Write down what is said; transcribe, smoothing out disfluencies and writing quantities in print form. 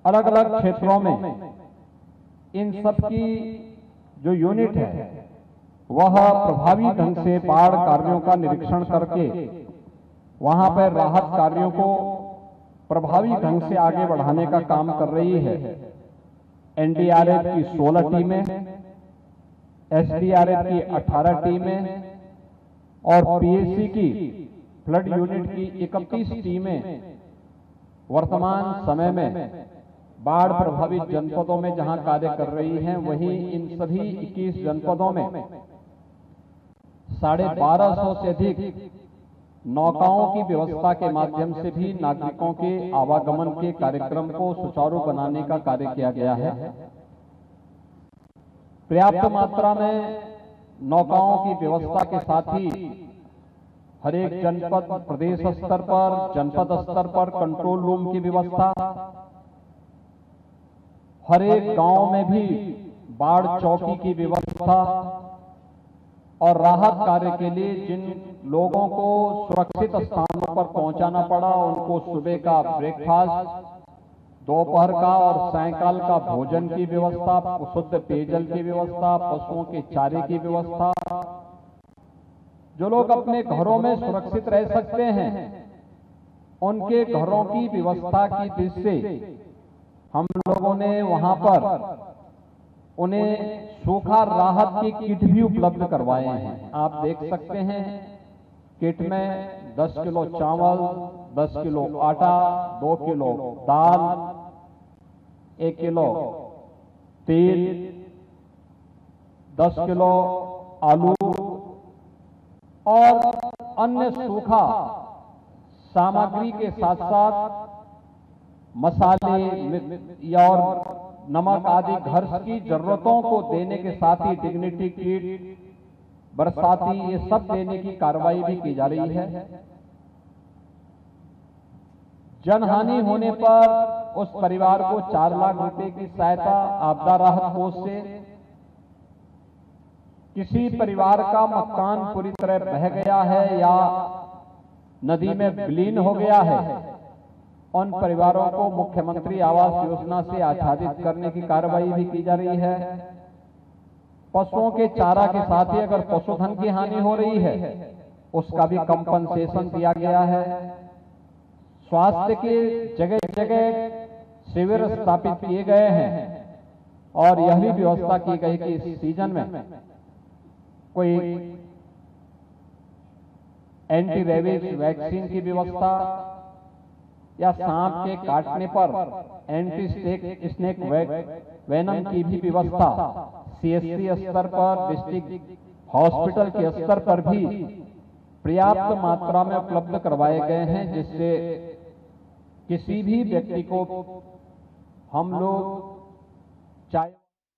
अलग अलग क्षेत्रों में इन सब की जो यूनिट है वह प्रभावी ढंग से बाढ़ कार्यों का निरीक्षण करके वहां पर राहत कार्यों को प्रभावी ढंग से आगे बढ़ाने का काम कर रही है। एनडीआरएफ की 16 टीमें, एसडीआरएफ की 18 टीमें और पीएसी की फ्लड यूनिट की 31 टीमें वर्तमान समय में बाढ़ प्रभावित जनपदों में जहां कार्य कर रही हैं, वहीं इन सभी 21 जनपदों में 1250 से अधिक नौकाओं की व्यवस्था के माध्यम से भी नागरिकों के आवागमन के कार्यक्रम को सुचारू बनाने का कार्य किया गया है। पर्याप्त मात्रा में नौकाओं की व्यवस्था के साथ ही हर एक जनपद, प्रदेश स्तर पर, जनपद स्तर पर कंट्रोल रूम की व्यवस्था, हर एक गांव में भी बाढ़ चौकी की व्यवस्था और राहत कार्य के लिए जिन लोगों को सुरक्षित स्थानों पर पहुंचाना पड़ा उनको सुबह का ब्रेकफास्ट, दोपहर का और सायंकाल का भोजन की व्यवस्था, शुद्ध पेयजल की व्यवस्था, पशुओं के चारे की व्यवस्था, जो लोग अपने घरों में सुरक्षित रह सकते हैं उनके घरों की व्यवस्था की दृष्टि से हम लोगों ने वहां पर उन्हें सूखा राहत की किट भी उपलब्ध करवाए हैं। आप देख सकते हैं किट में 10 किलो चावल, 10 किलो आटा, 2 किलो दाल, 1 किलो तेल, 10 किलो आलू और अन्य सूखा सामग्री के साथ साथ मसाले और नमक आदि घर की जरूरतों को देने के साथ ही डिग्निटी किट, बरसाती, ये सब देने की कार्रवाई भी की जा रही है। जनहानि होने पर उस परिवार को 4 लाख रुपए की सहायता आपदा राहत कोष से, किसी परिवार का मकान पूरी तरह बह गया है या नदी में विलीन हो गया है, उन परिवारों को मुख्यमंत्री आवास योजना से आच्छादित करने की कार्रवाई भी की जा रही है। पशुओं के चारा के साथ ही अगर पशुधन की हानि हो रही है उसका भी कंपनसेशन दिया गया है। स्वास्थ्य के जगह जगह शिविर स्थापित किए गए हैं और यह भी व्यवस्था की गई कि इस सीजन में कोई एंटी रेबीज वैक्सीन की व्यवस्था या सांप के काटने पर एंटी स्नेक वेनम की भी व्यवस्था सीएससी स्तर पर, डिस्ट्रिक्ट हॉस्पिटल के स्तर पर भी पर्याप्त मात्रा में उपलब्ध करवाए गए हैं, जिससे किसी भी व्यक्ति को हम लोग चाहे